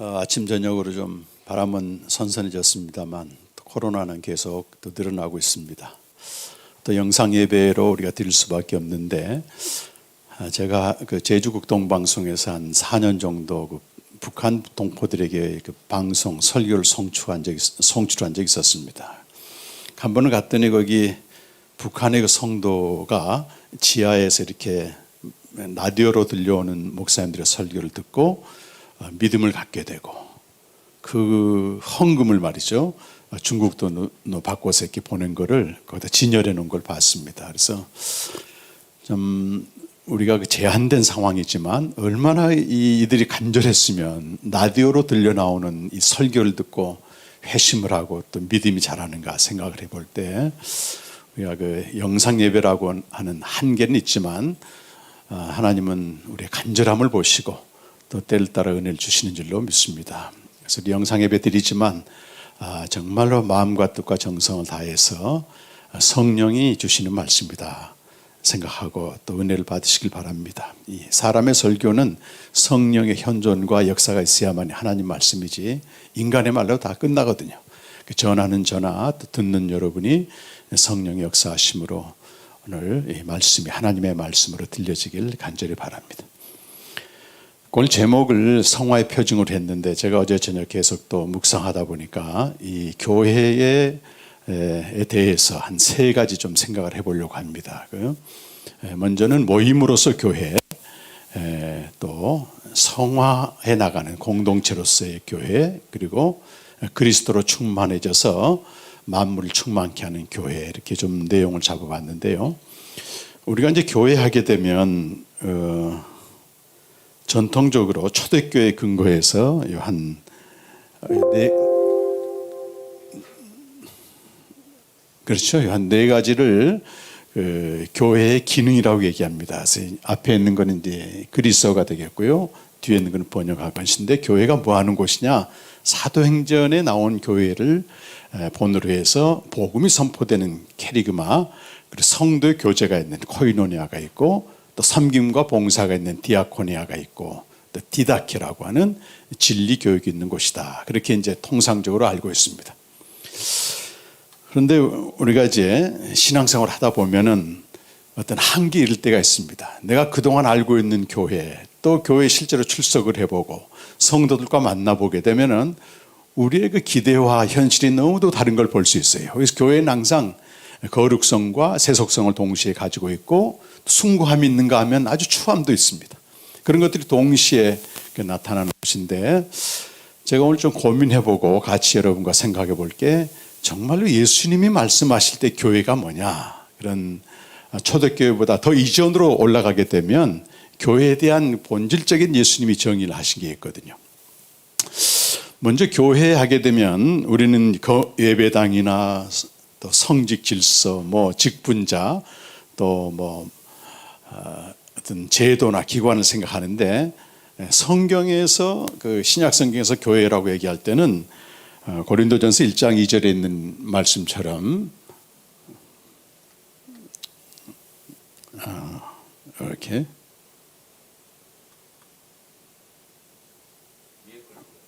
아침 저녁으로 좀 바람은 선선해졌습니다만 또 코로나는 계속 또 늘어나고 있습니다. 또 영상 예배로 우리가 드릴 수밖에 없는데 제가 그 제주국동방송에서 한 4년 정도 그 북한 동포들에게 그 방송 설교를 송출한 적이 있었습니다. 한 번은 갔더니 거기 북한의 그 성도가 지하에서 이렇게 라디오로 들려오는 목사님들의 설교를 듣고 믿음을 갖게 되고 그 헌금을 말이죠. 중국 돈으로 바꿔서 이렇게 보낸 거를 거기다 진열해 놓은 걸 봤습니다. 그래서 좀 우리가 제한된 상황이지만 얼마나 이들이 간절했으면 라디오로 들려 나오는 이 설교를 듣고 회심을 하고 또 믿음이 자라는가 생각을 해볼 때 우리가 그 영상 예배라고 하는 한계는 있지만 하나님은 우리의 간절함을 보시고 또 때를 따라 은혜를 주시는 줄로 믿습니다. 그래서 영상 예배 드리지만 정말로 마음과 뜻과 정성을 다해서 성령이 주시는 말씀이다 생각하고 또 은혜를 받으시길 바랍니다. 이 사람의 설교는 성령의 현존과 역사가 있어야만 하나님 말씀이지 인간의 말로 다 끝나거든요. 전하는 저나 또 듣는 여러분이 성령의 역사하심으로 오늘 이 말씀이 하나님의 말씀으로 들려지길 간절히 바랍니다. 오늘 제목을 성화의 표징으로 했는데 제가 어제 저녁 계속 또 묵상하다 보니까 이 교회에 대해서 한 세 가지 좀 생각을 해보려고 합니다. 먼저는 모임으로서 교회, 또 성화해 나가는 공동체로서의 교회, 그리고 그리스도로 충만해져서 만물을 충만케 하는 교회, 이렇게 좀 내용을 잡아봤는데요. 우리가 이제 교회 하게 되면 전통적으로 초대교회 근거에서 한 네 가지를 교회의 기능이라고 얘기합니다. 그래서 앞에 있는 것은 이제 그리스어가 되겠고요. 뒤에 있는 것은 번역할 것인데 교회가 뭐 하는 곳이냐? 사도행전에 나온 교회를 본으로 해서 복음이 선포되는 캐리그마, 그리고 성도의 교제가 있는 코이노니아가 있고 또 섬김과 봉사가 있는 디아코니아가 있고 또 디다케라고 하는 진리 교육이 있는 곳이다. 그렇게 이제 통상적으로 알고 있습니다. 그런데 우리가 이제 신앙생활을 하다 보면은 어떤 한계에 이를 때가 있습니다. 내가 그동안 알고 있는 교회, 또 교회에 실제로 출석을 해보고 성도들과 만나보게 되면은 우리의 그 기대와 현실이 너무도 다른 걸 볼 수 있어요. 그래서 교회는 항상 거룩성과 세속성을 동시에 가지고 있고 숭고함이 있는가 하면 아주 추함도 있습니다. 그런 것들이 동시에 나타나는 것인데 제가 오늘 좀 고민해보고 같이 여러분과 생각해 볼 게 정말로 예수님이 말씀하실 때 교회가 뭐냐, 그런 초대교회보다 더 이전으로 올라가게 되면 교회에 대한 본질적인 예수님이 정의를 하신 게 있거든요. 먼저 교회 하게 되면 우리는 예배당이나 또 성직 질서, 뭐 직분자, 또 뭐 어떤 제도나 기관을 생각하는데 성경에서 그 신약 성경에서 교회라고 얘기할 때는 고린도전서 1장 2절에 있는 말씀처럼 이렇게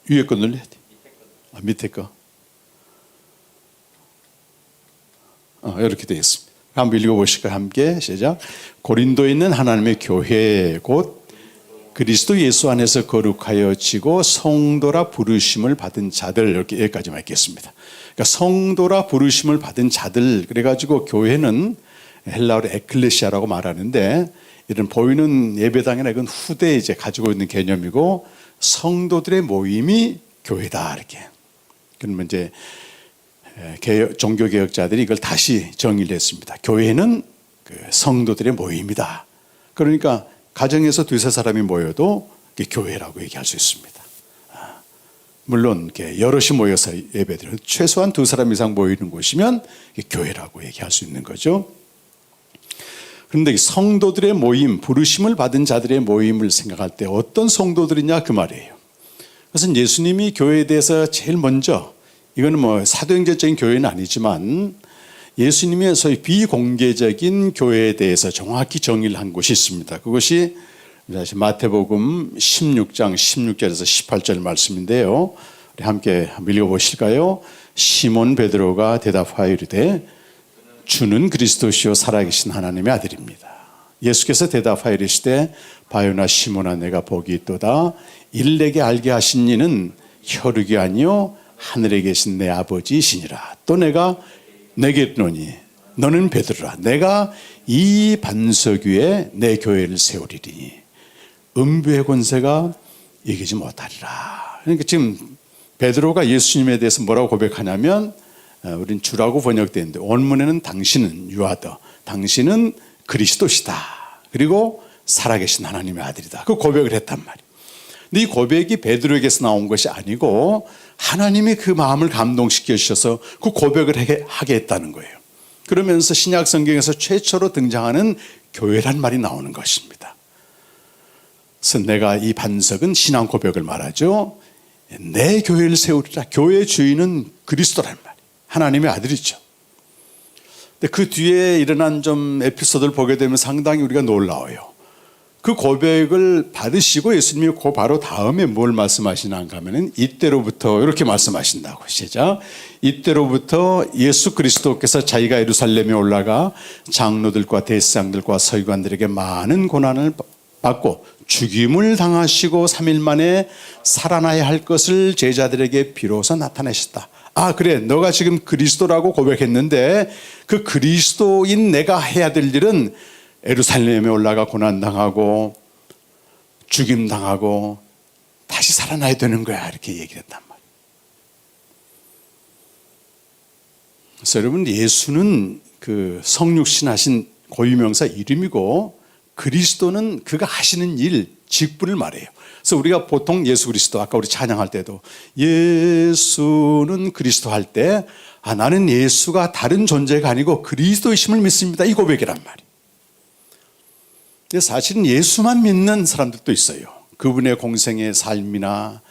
위에 거 눌러야 돼. 밑에 거. 이렇게 되어 있습니다. 한번 읽어보실까요? 함께 시작. 고린도에 있는 하나님의 교회 곧 그리스도 예수 안에서 거룩하여지고 성도라 부르심을 받은 자들, 이렇게 여기까지만 읽겠습니다. 그러니까 성도라 부르심을 받은 자들, 그래가지고 교회는 헬라어로 에클레시아라고 말하는데 이런 보이는 예배당이나 이건 후대에 이제 가지고 있는 개념이고 성도들의 모임이 교회다, 이렇게. 그러면 이제 종교개혁자들이 이걸 다시 정의를 했습니다. 교회는 그 성도들의 모임이다. 그러니까 가정에서 두세 사람이 모여도 교회라고 얘기할 수 있습니다. 물론 여럿이 모여서 예배드리는 최소한 두 사람 이상 모이는 곳이면 교회라고 얘기할 수 있는 거죠. 그런데 성도들의 모임, 부르심을 받은 자들의 모임을 생각할 때 어떤 성도들이냐 그 말이에요. 그것은 예수님이 교회에 대해서 제일 먼저, 이거는 뭐 사도행전적인 교회는 아니지만 예수님의 소위 비공개적인 교회에 대해서 정확히 정의를 한 곳이 있습니다. 그것이 다시 마태복음 16장 16절에서 18절 말씀인데요. 우리 함께 한번 읽어보실까요? 시몬 베드로가 대답하여 이르되 주는 그리스도시요 살아계신 하나님의 아들입니다. 예수께서 대답하여 이르시되 바요나 시몬아 내가 복이 있도다. 이를 내게 알게 하신 이는 혈육이 아니요 하늘에 계신 내 아버지이시니라. 또 내가 내게 이르노니 너는 베드로라. 내가 이 반석 위에 내 교회를 세우리니 음부의 권세가 이기지 못하리라. 그러니까 지금 베드로가 예수님에 대해서 뭐라고 고백하냐면 우린 주라고 번역되어 있는데 원문에는 당신은 유아더, 당신은 그리스도시다. 그리고 살아계신 하나님의 아들이다. 그 고백을 했단 말이에요. 근데 이 고백이 베드로에게서 나온 것이 아니고 하나님이 그 마음을 감동시켜 주셔서 그 고백을 하게 했다는 거예요. 그러면서 신약 성경에서 최초로 등장하는 교회란 말이 나오는 것입니다. 그래서 내가 이 반석은 신앙 고백을 말하죠. 내 교회를 세우리라. 교회의 주인은 그리스도란 말이에요. 하나님의 아들이죠. 근데 그 뒤에 일어난 좀 에피소드를 보게 되면 상당히 우리가 놀라워요. 그 고백을 받으시고 예수님이 그 바로 다음에 뭘 말씀하시는가 하면은 이때로부터 이렇게 말씀하신다고. 시작. 이때로부터 예수 그리스도께서 자기가 예루살렘에 올라가 장로들과 대제사장들과 서기관들에게 많은 고난을 받고 죽임을 당하시고 3일 만에 살아나야 할 것을 제자들에게 비로소 나타내셨다. 아 그래 너가 지금 그리스도라고 고백했는데 그 그리스도인 내가 해야 될 일은 예루살렘에 올라가 고난당하고 죽임당하고 다시 살아나야 되는 거야. 이렇게 얘기를 했단 말이에요. 그래서 여러분 예수는 그 성육신 하신 고유명사 이름이고 그리스도는 그가 하시는 일, 직분을 말해요. 그래서 우리가 보통 예수 그리스도 아까 우리 찬양할 때도 예수는 그리스도 할 때 나는 예수가 다른 존재가 아니고 그리스도이심을 믿습니다. 이 고백이란 말이에요. 사실은 예수만 믿는 사람들도 있어요. 그분의 공생의 삶이나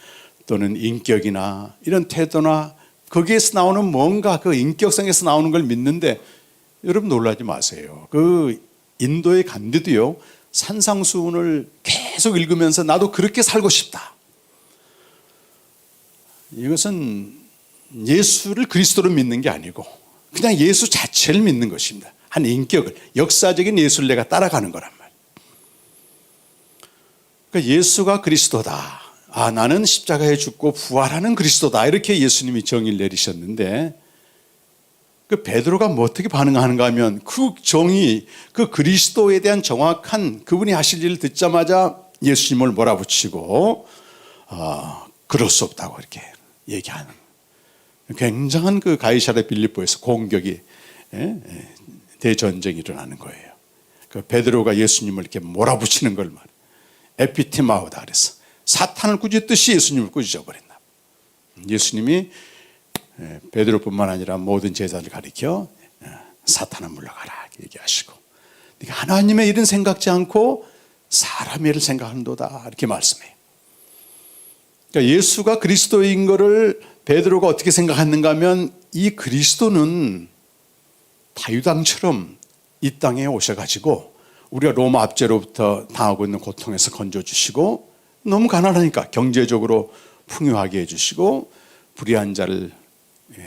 또는 인격이나 이런 태도나 거기에서 나오는 뭔가 그 인격성에서 나오는 걸 믿는데 여러분 놀라지 마세요. 그 인도의 간디도요. 산상수훈을 계속 읽으면서 나도 그렇게 살고 싶다. 이것은 예수를 그리스도로 믿는 게 아니고 그냥 예수 자체를 믿는 것입니다. 한 인격을, 역사적인 예수를 내가 따라가는 거란 말이에요. 그러니까 예수가 그리스도다. 나는 십자가에 죽고 부활하는 그리스도다. 이렇게 예수님이 정의를 내리셨는데 그 베드로가 뭐 어떻게 반응하는가 하면 그 정의, 그 그리스도에 대한 정확한 그분이 하실 일을 듣자마자 예수님을 몰아붙이고 그럴 수 없다고 이렇게 얘기하는 굉장한 그 가이사랴 빌립보에서 공격이 대전쟁이 일어나는 거예요. 그 베드로가 예수님을 이렇게 몰아붙이는 걸 말해요. 에피티마우다 그래서 사탄을 꾸짖듯이 예수님을 꾸짖어 버린다. 예수님이 베드로뿐만 아니라 모든 제자를 가리켜 사탄아 물러가라 얘기하시고 하나님의 일은 생각지 않고 사람의 일을 생각하는도다 이렇게 말씀해요. 그러니까 예수가 그리스도인 것을 베드로가 어떻게 생각했는가 하면 이 그리스도는 다유당처럼 이 땅에 오셔가지고 우리가 로마 압제로부터 당하고 있는 고통에서 건져주시고 너무 가난하니까 경제적으로 풍요하게 해주시고 불의한 자를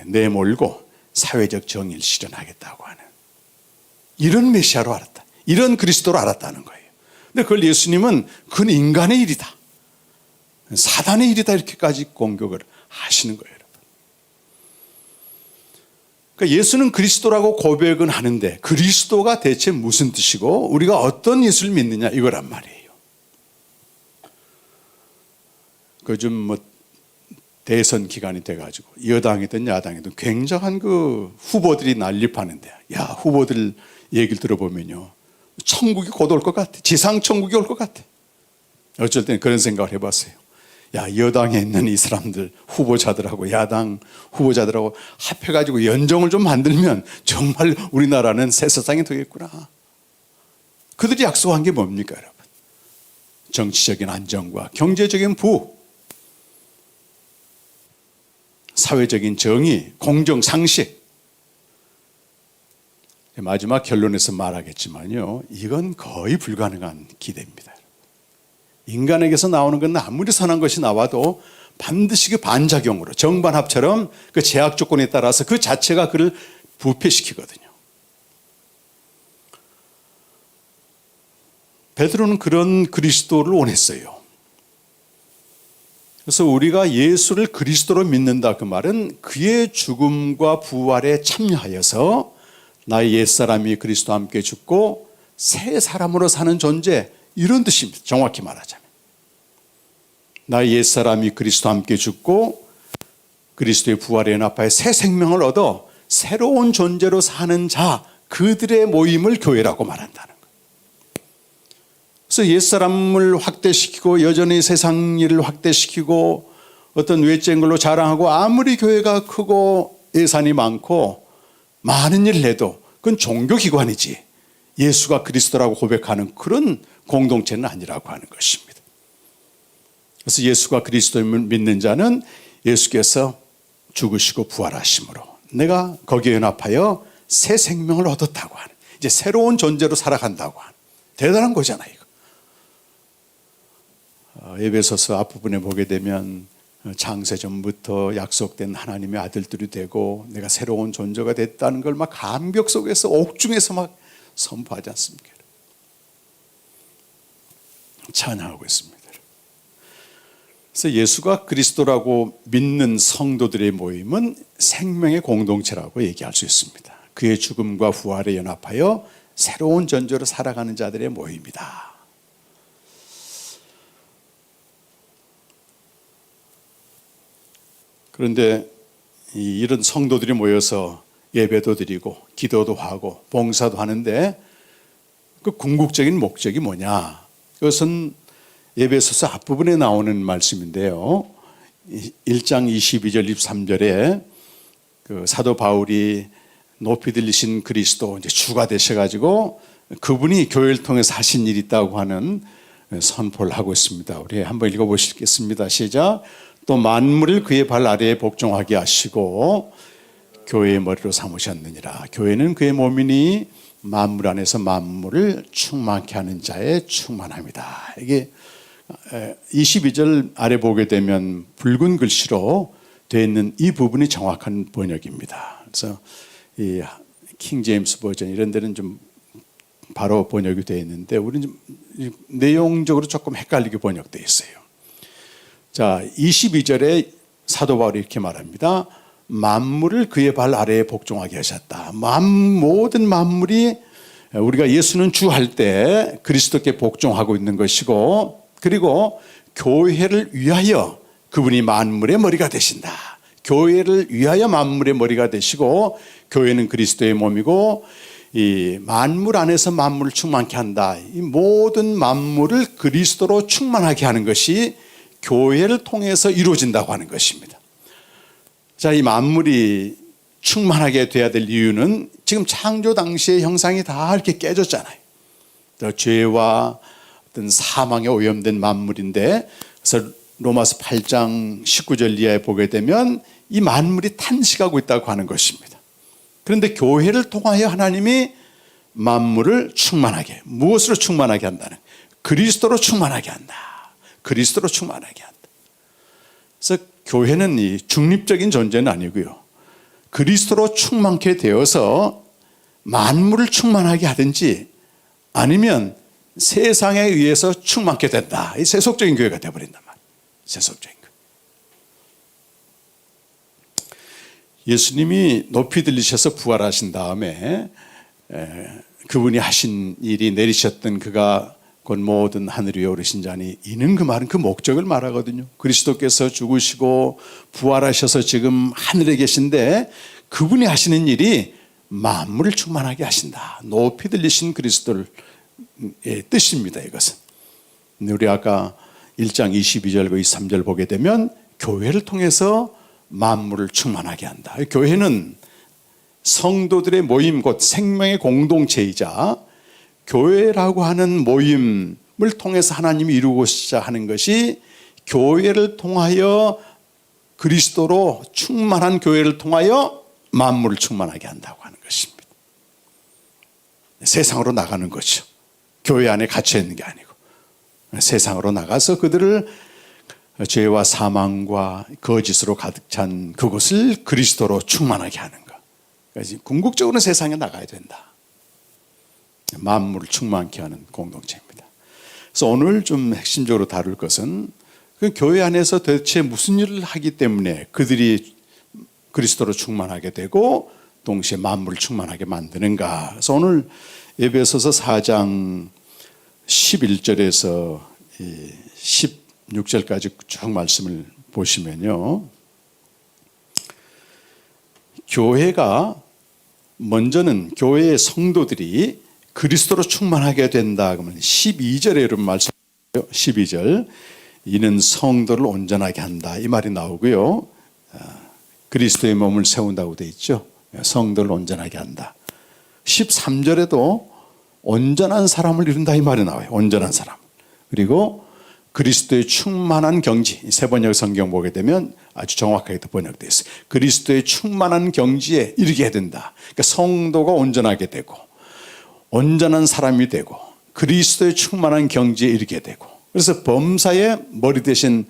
내몰고 사회적 정의를 실현하겠다고 하는 이런 메시아로 알았다. 이런 그리스도로 알았다는 거예요. 근데 그걸 예수님은 그건 인간의 일이다. 사단의 일이다 이렇게까지 공격을 하시는 거예요. 그러니까 예수는 그리스도라고 고백은 하는데 그리스도가 대체 무슨 뜻이고 우리가 어떤 예수를 믿느냐 이거란 말이에요. 요즘 뭐 대선 기간이 돼가지고 여당이든 야당이든 굉장한 그 후보들이 난립하는데 후보들 얘기를 들어보면요 천국이 곧 올 것 같아. 지상 천국이 올 것 같아. 어쩔 때는 그런 생각을 해봤어요. 여당에 있는 이 사람들 후보자들하고 야당 후보자들하고 합해가지고 연정을 좀 만들면 정말 우리나라는 새 세상이 되겠구나. 그들이 약속한 게 뭡니까 여러분? 정치적인 안정과 경제적인 부흥, 사회적인 정의, 공정, 상식. 마지막 결론에서 말하겠지만요 이건 거의 불가능한 기대입니다. 인간에게서 나오는 건 아무리 선한 것이 나와도 반드시 그 반작용으로 정반합처럼 그 제약 조건에 따라서 그 자체가 그를 부패시키거든요. 베드로는 그런 그리스도를 원했어요. 그래서 우리가 예수를 그리스도로 믿는다 그 말은 그의 죽음과 부활에 참여하여서 나의 옛사람이 그리스도와 함께 죽고 새 사람으로 사는 존재, 이런 뜻입니다. 정확히 말하자면 나의 옛사람이 그리스도와 함께 죽고 그리스도의 부활에 연합하여 새 생명을 얻어 새로운 존재로 사는 자, 그들의 모임을 교회라고 말한다는 거예요. 그래서 옛사람을 확대시키고 여전히 세상 일을 확대시키고 어떤 외적인 걸로 자랑하고 아무리 교회가 크고 예산이 많고 많은 일을 해도 그건 종교기관이지 예수가 그리스도라고 고백하는 그런 공동체는 아니라고 하는 것입니다. 그래서 예수가 그리스도를 믿는 자는 예수께서 죽으시고 부활하심으로 내가 거기에 연합하여 새 생명을 얻었다고 하는, 이제 새로운 존재로 살아간다고 하는 대단한 거잖아요. 이거. 에베소서 앞부분에 보게 되면 창세전부터 약속된 하나님의 아들들이 되고 내가 새로운 존재가 됐다는 걸 막 감격 속에서 옥중에서 막 선포하지 않습니까? 찬양하고 있습니다. 그래서 예수가 그리스도라고 믿는 성도들의 모임은 생명의 공동체라고 얘기할 수 있습니다. 그의 죽음과 부활에 연합하여 새로운 존재로 살아가는 자들의 모임이다. 그런데 이런 성도들이 모여서 예배도 드리고 기도도 하고 봉사도 하는데 그 궁극적인 목적이 뭐냐? 그것은 에베소서 앞부분에 나오는 말씀인데요. 1장 22절 23절에 그 사도 바울이 높이 들리신 그리스도 이제 주가 되셔가지고 그분이 교회를 통해서 하신 일이 있다고 하는 선포를 하고 있습니다. 우리 한번 읽어보시겠습니다. 시작. 또 만물을 그의 발 아래에 복종하게 하시고 교회의 머리로 삼으셨느니라. 교회는 그의 몸이니 만물 안에서 만물을 충만케 하는 자의 충만함이다. 이게 22절 아래 보게 되면 붉은 글씨로 되어 있는 이 부분이 정확한 번역입니다. 그래서 이 킹 제임스 버전 이런 데는 좀 바로 번역이 되어 있는데 우리는 좀 내용적으로 조금 헷갈리게 번역되어 있어요. 자, 22절에 사도 바울이 이렇게 말합니다. 만물을 그의 발 아래에 복종하게 하셨다. 모든 만물이 우리가 예수는 주 할 때 그리스도께 복종하고 있는 것이고, 그리고 교회를 위하여 그분이 만물의 머리가 되신다. 교회를 위하여 만물의 머리가 되시고 교회는 그리스도의 몸이고 이 만물 안에서 만물을 충만케 한다. 이 모든 만물을 그리스도로 충만하게 하는 것이 교회를 통해서 이루어진다고 하는 것입니다. 자, 이 만물이 충만하게 돼야 될 이유는 지금 창조 당시의 형상이 다 이렇게 깨졌잖아요. 죄와 어떤 사망에 오염된 만물인데, 그래서 로마서 8장 19절 이하에 보게 되면 이 만물이 탄식하고 있다고 하는 것입니다. 그런데 교회를 통하여 하나님이 만물을 충만하게, 무엇으로 충만하게 한다는? 그리스도로 충만하게 한다. 그리스도로 충만하게 한다. 그래서 교회는 이 중립적인 존재는 아니고요. 그리스도로 충만케 되어서 만물을 충만하게 하든지 아니면 세상에 의해서 충만케 된다. 이 세속적인 교회가 되어버린단 말이에요. 세속적인 교회. 예수님이 높이 들리셔서 부활하신 다음에 그분이 하신 일이 내리셨던 그가 곧 모든 하늘 위에 오르신 자니, 이는 그 말은 그 목적을 말하거든요. 그리스도께서 죽으시고 부활하셔서 지금 하늘에 계신데 그분이 하시는 일이 만물을 충만하게 하신다. 높이 들리신 그리스도의 뜻입니다. 이것은 우리 아까 1장 22절과 23절 보게 되면 교회를 통해서 만물을 충만하게 한다. 교회는 성도들의 모임, 곧 생명의 공동체이자 교회라고 하는 모임을 통해서 하나님이 이루고자 하는 것이, 교회를 통하여 그리스도로 충만한 교회를 통하여 만물을 충만하게 한다고 하는 것입니다. 세상으로 나가는 거죠. 교회 안에 갇혀 있는 게 아니고 세상으로 나가서 그들을 죄와 사망과 거짓으로 가득 찬 그곳을 그리스도로 충만하게 하는 것. 그래서 궁극적으로는 세상에 나가야 된다. 만물을 충만케 하는 공동체입니다. 그래서 오늘 좀 핵심적으로 다룰 것은 그 교회 안에서 도대체 무슨 일을 하기 때문에 그들이 그리스도로 충만하게 되고 동시에 만물을 충만하게 만드는가. 그래서 오늘 에베소서 4장 11절에서 16절까지 쭉 말씀을 보시면요. 교회가 먼저는 교회의 성도들이 그리스도로 충만하게 된다. 그러면 12절에 이런 말씀이에요. 12절. 이는 성도를 온전하게 한다. 이 말이 나오고요. 그리스도의 몸을 세운다고 되어 있죠. 성도를 온전하게 한다. 13절에도 온전한 사람을 이룬다 이 말이 나와요. 온전한 사람. 그리고 그리스도의 충만한 경지. 세 번역 성경 보게 되면 아주 정확하게 번역되어 있어요. 그리스도의 충만한 경지에 이르게 된다. 그러니까 성도가 온전하게 되고 온전한 사람이 되고 그리스도의 충만한 경지에 이르게 되고 그래서 범사의 머리 대신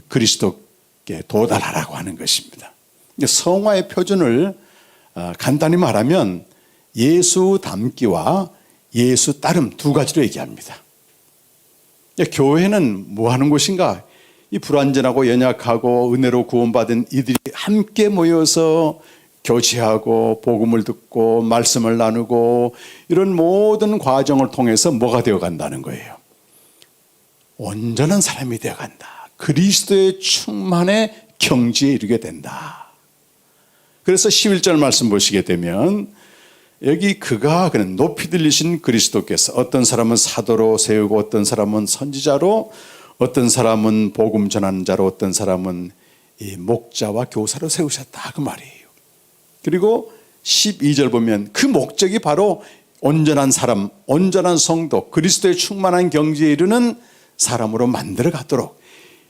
그리스도께 도달하라고 하는 것입니다. 성화의 표준을 간단히 말하면 예수 닮기와 예수 따름 두 가지로 얘기합니다. 교회는 뭐 하는 곳인가? 이 불완전하고 연약하고 은혜로 구원받은 이들이 함께 모여서 교제하고 복음을 듣고 말씀을 나누고 이런 모든 과정을 통해서 뭐가 되어 간다는 거예요. 온전한 사람이 되어 간다. 그리스도의 충만의 경지에 이르게 된다. 그래서 11절 말씀 보시게 되면 여기 그가 그는 높이 들리신 그리스도께서 어떤 사람은 사도로 세우고 어떤 사람은 선지자로 어떤 사람은 복음 전하는 자로 어떤 사람은 이 목자와 교사로 세우셨다 그 말이에요. 그리고 12절 보면 그 목적이 바로 온전한 사람, 온전한 성도, 그리스도의 충만한 경지에 이르는 사람으로 만들어 가도록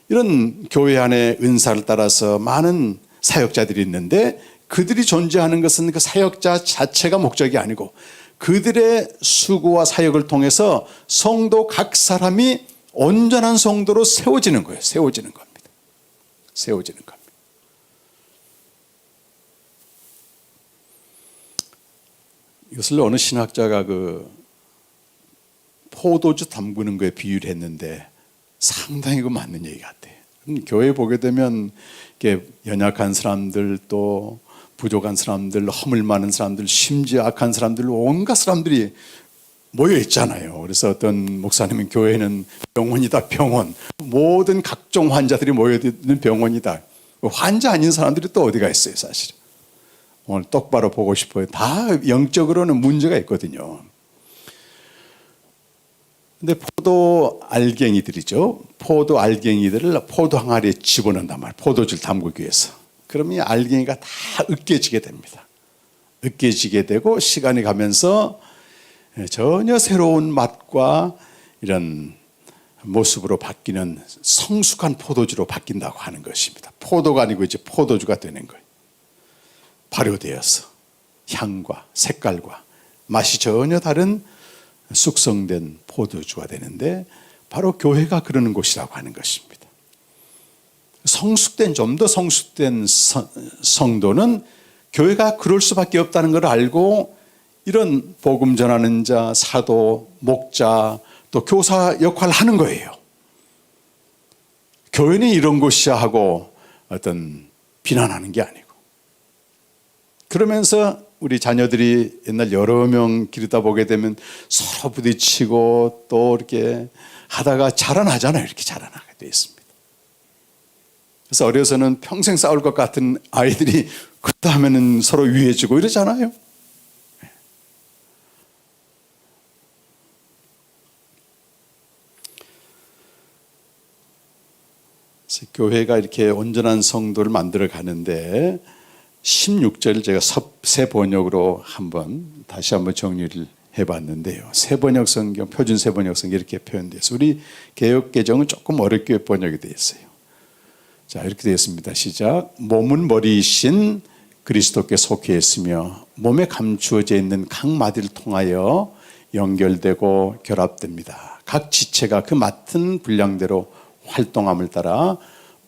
이런 교회 안에 은사를 따라서 많은 사역자들이 있는데 그들이 존재하는 것은 그 사역자 자체가 목적이 아니고 그들의 수고와 사역을 통해서 성도 각 사람이 온전한 성도로 세워지는 거예요. 세워지는 겁니다. 세워지는 겁니다. 이것을 어느 신학자가 그 포도주 담그는 거에 비유를 했는데 상당히 그 맞는 얘기 같아요. 교회 보게 되면 이렇게 연약한 사람들 또 부족한 사람들, 허물 많은 사람들, 심지어 악한 사람들, 온갖 사람들이 모여 있잖아요. 그래서 어떤 목사님은 교회는 병원이다, 병원. 모든 각종 환자들이 모여 있는 병원이다. 환자 아닌 사람들이 또 어디가 있어요, 사실은. 오늘 똑바로 보고 싶어요. 다 영적으로는 문제가 있거든요. 근데 포도 알갱이들이죠. 포도 알갱이들을 포도 항아리에 집어넣는단 말이에요. 포도주를 담그기 위해서. 그러면 이 알갱이가 다 으깨지게 됩니다. 으깨지게 되고 시간이 가면서 전혀 새로운 맛과 이런 모습으로 바뀌는 성숙한 포도주로 바뀐다고 하는 것입니다. 포도가 아니고 이제 포도주가 되는 거예요. 발효되어서 향과 색깔과 맛이 전혀 다른 숙성된 포도주가 되는데 바로 교회가 그러는 곳이라고 하는 것입니다. 성숙된 좀 더 성숙된 성도는 교회가 그럴 수밖에 없다는 걸 알고 이런 복음 전하는 자, 사도, 목자 또 교사 역할을 하는 거예요. 교회는 이런 곳이야 하고 어떤 비난하는 게 아니고 그러면서 우리 자녀들이 옛날 여러 명 기르다 보게 되면 서로 부딪히고 또 이렇게 하다가 자라나잖아요. 이렇게 자라나게 되어 있습니다. 그래서 어려서는 평생 싸울 것 같은 아이들이 그때 하면은 서로 위해지고 이러잖아요. 그래서 교회가 이렇게 온전한 성도를 만들어 가는데 16절 제가 새 번역으로 다시 한번 정리를 해봤는데요. 새 번역 성경, 표준 새 번역 성경 이렇게 표현되어 있어요. 우리 개역 개정은 조금 어렵게 번역이 되어 있어요. 자, 이렇게 되어 있습니다. 시작. 몸은 머리이신 그리스도께 속해 있으며 몸에 감추어져 있는 각 마디를 통하여 연결되고 결합됩니다. 각 지체가 그 맡은 분량대로 활동함을 따라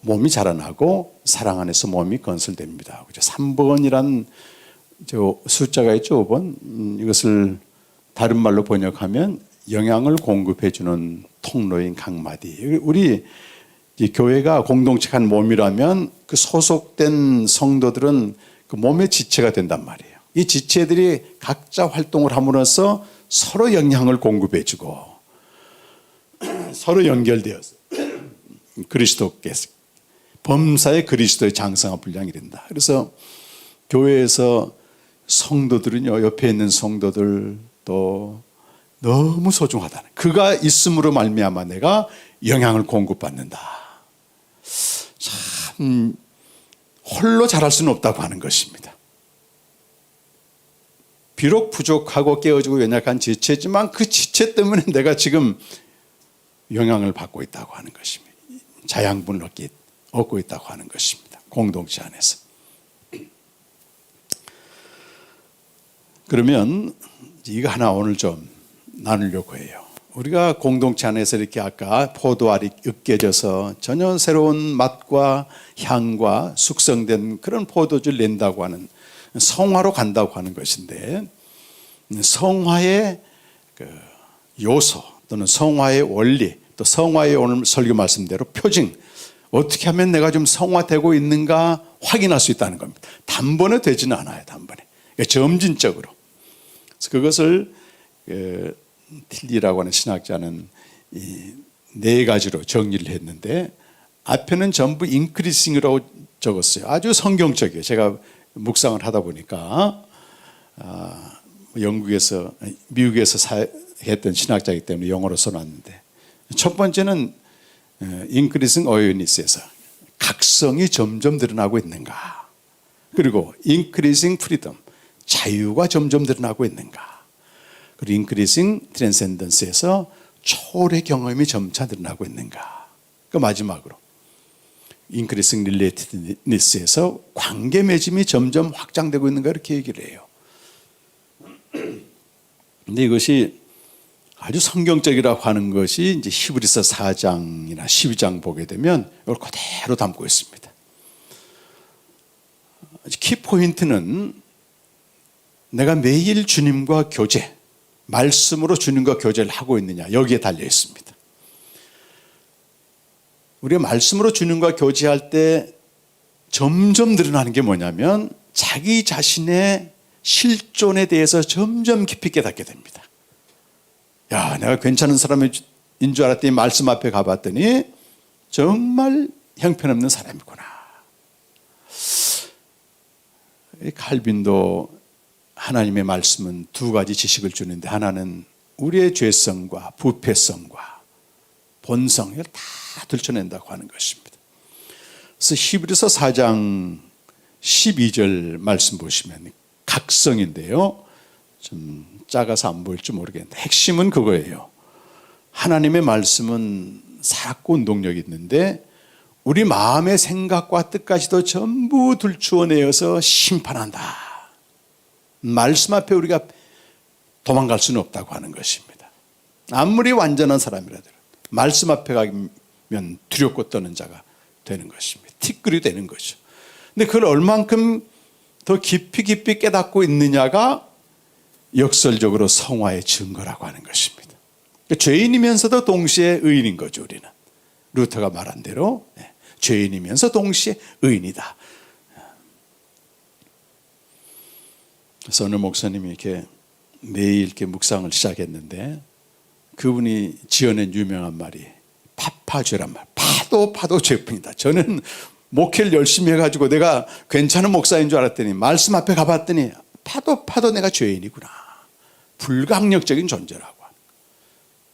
몸이 자라나고 사랑 안에서 몸이 건설됩니다. 3번이란 숫자가 있죠. 5번. 이것을 다른 말로 번역하면 영향을 공급해 주는 통로인 강마디. 우리 교회가 공동체 한 몸이라면 그 소속된 성도들은 그 몸의 지체가 된단 말이에요. 이 지체들이 각자 활동을 함으로써 서로 영향을 공급해 주고 서로 연결되어서 그리스도께서 범사의 그리스도의 장성한 분량이 된다. 그래서 교회에서 성도들은요, 옆에 있는 성도들 또 너무 소중하다는, 그가 있음으로 말미암아 내가 영향을 공급받는다. 참 홀로 잘할 수는 없다고 하는 것입니다. 비록 부족하고 깨어지고 연약한 지체지만 그 지체 때문에 내가 지금 영향을 받고 있다고 하는 것입니다. 자양분을 얻고 있다고 하는 것입니다. 공동체 안에서. 그러면 이거 하나 오늘 좀 나누려고 해요. 우리가 공동체 안에서 이렇게 아까 포도알이 으깨져서 전혀 새로운 맛과 향과 숙성된 그런 포도주를 낸다고 하는, 성화로 간다고 하는 것인데, 성화의 그 요소 또는 성화의 원리, 또 성화의 오늘 설교 말씀대로 표징, 어떻게 하면 내가 좀 성화되고 있는가 확인할 수 있다는 겁니다. 단번에 되지는 않아요. 단번에. 점진적으로. 그래서 그것을 틸리라고 하는 신학자는 이 네 가지로 정리를 했는데, 앞에는 전부 인크리싱이라고 적었어요. 아주 성경적이에요. 제가 묵상을 하다 보니까 영국에서, 미국에서 했던 신학자이기 때문에 영어로 써놨는데, 첫 번째는 increasing awareness에서 각성이 점점 드러나고 있는가, 그리고 increasing freedom, 자유가 점점 드러나고 있는가, 그리고 increasing transcendence에서 초월의 경험이 점차 드러나고 있는가, 그 마지막으로 increasing relatedness에서 관계 맺음이 점점 확장되고 있는가, 이렇게 얘기를 해요. 근데 이것이 아주 성경적이라고 하는 것이 이제 히브리서 4장이나 12장 보게 되면 이걸 그대로 담고 있습니다. 키포인트는 내가 매일 주님과 교제, 말씀으로 주님과 교제를 하고 있느냐, 여기에 달려 있습니다. 우리가 말씀으로 주님과 교제할 때 점점 드러나는 게 뭐냐면 자기 자신의 실존에 대해서 점점 깊이 깨닫게 됩니다. 야, 내가 괜찮은 사람인 줄 알았더니 말씀 앞에 가봤더니 정말 형편없는 사람이구나. 칼빈도 하나님의 말씀은 두 가지 지식을 주는데, 하나는 우리의 죄성과 부패성과 본성을 다 들춰낸다고 하는 것입니다. 그래서 히브리서 4장 12절 말씀 보시면 각성인데요, 좀 작아서 안 보일지 모르겠는데 핵심은 그거예요. 하나님의 말씀은 살았고 운동력이 있는데 우리 마음의 생각과 뜻까지도 전부 들추어내어서 심판한다. 말씀 앞에 우리가 도망갈 수는 없다고 하는 것입니다. 아무리 완전한 사람이라도 말씀 앞에 가면 두렵고 떠는 자가 되는 것입니다. 티끌이 되는 거죠. 근데 그걸 얼만큼 더 깊이 깨닫고 있느냐가 역설적으로 성화의 증거라고 하는 것입니다. 그러니까 죄인이면서도 동시에 의인인 거죠. 우리는 루터가 말한 대로 죄인이면서 동시에 의인이다. 그래서 어느 목사님이 이렇게 매일 이렇게 묵상을 시작했는데, 그분이 지어낸 유명한 말이 파파죄란 말. 파도 죄뿐이다. 저는 목회를 열심히 해가지고 내가 괜찮은 목사인 줄 알았더니 말씀 앞에 가봤더니 파도 내가 죄인이구나. 불강력적인 존재라고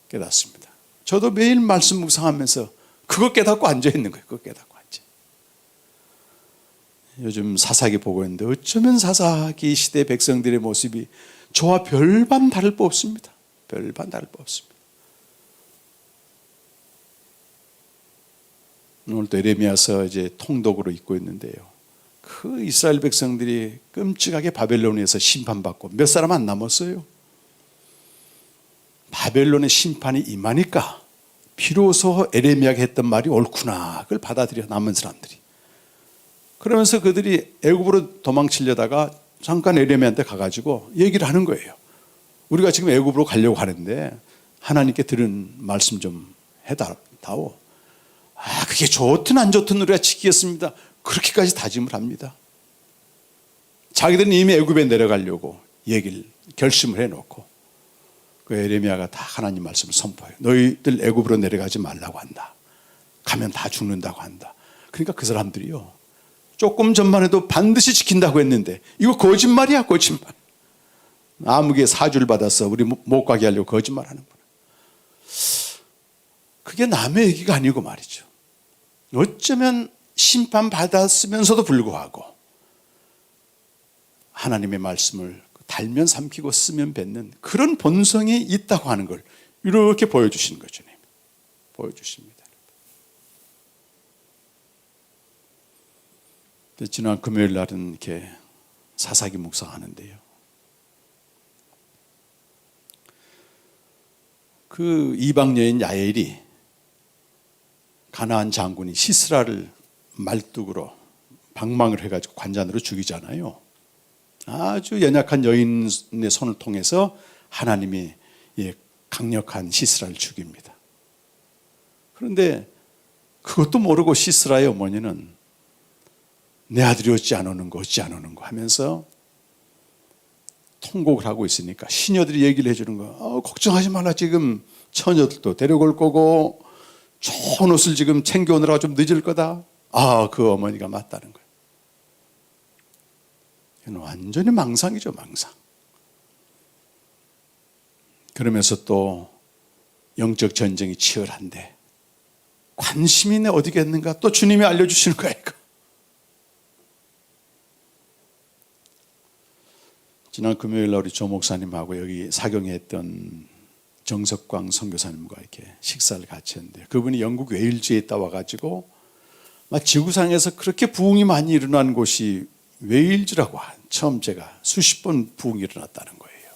깨닫습니다. 저도 매일 말씀 묵상하면서 그거 깨닫고 앉아있는 거예요. 그거 깨닫고 앉아. 요즘 사사기 보고 있는데 어쩌면 사사기 시대 백성들의 모습이 저와 별반 다를 바 없습니다. 별반 다를 바 없습니다. 오늘 또 에레미야서 이제 통독으로 읽고 있는데요, 그 이스라엘 백성들이 끔찍하게 바벨론에서 심판받고 몇 사람 안 남았어요. 바벨론의 심판이 임하니까 비로소 에레미야가 했던 말이 옳구나, 그걸 받아들여 남은 사람들이. 그러면서 그들이 애굽으로 도망치려다가 잠깐 에레미야한테 가가지고 얘기를 하는 거예요. 우리가 지금 애굽으로 가려고 하는데 하나님께 들은 말씀 좀 해다오. 그게 좋든 안 좋든 우리가 지키겠습니다. 그렇게까지 다짐을 합니다. 자기들은 이미 애굽에 내려가려고 결심을 해놓고 그 에레미야가 다 하나님 말씀을 선포해요. 너희들 애굽으로 내려가지 말라고 한다. 가면 다 죽는다고 한다. 그러니까 그 사람들이요, 조금 전만 해도 반드시 지킨다고 했는데 이거 거짓말이야, 거짓말. 아무개 사주를 받아서 우리 못 가게 하려고 거짓말하는구나. 그게 남의 얘기가 아니고 말이죠. 어쩌면 심판받았으면서도 불구하고 하나님의 말씀을 달면 삼키고 쓰면 뱉는 그런 본성이 있다고 하는 걸 이렇게 보여주시는 거죠. 보여주십니다. 지난 금요일 날은 이렇게 사사기 묵상하는데요, 그 이방 여인 야엘이 가나안 장군이 시스라를 말뚝으로 방망을 해가지고 관잔으로 죽이잖아요. 아주 연약한 여인의 손을 통해서 하나님이 강력한 시스라를 죽입니다. 그런데 그것도 모르고 시스라의 어머니는 내 아들이 어찌 안 오는 거 하면서 통곡을 하고 있으니까 시녀들이 얘기를 해주는 거, 걱정하지 말라, 지금 처녀들도 데려올 거고 좋은 옷을 지금 챙겨오느라고 좀 늦을 거다. 그 어머니가 맞다는 거예요. 이건 완전히 망상이죠, 망상. 그러면서 또 영적 전쟁이 치열한데 관심이 내 어디겠는가, 또 주님이 알려주시는 거예요. 지난 금요일 날 우리 조 목사님하고 여기 사경에 했던 정석광 선교사님과 이렇게 식사를 같이 했는데, 그분이 영국 웨일즈에 있다 와가지고 막 지구상에서 그렇게 부흥이 많이 일어난 곳이 웨일즈라고 처음 제가 수십 번 부흥이 일어났다는 거예요.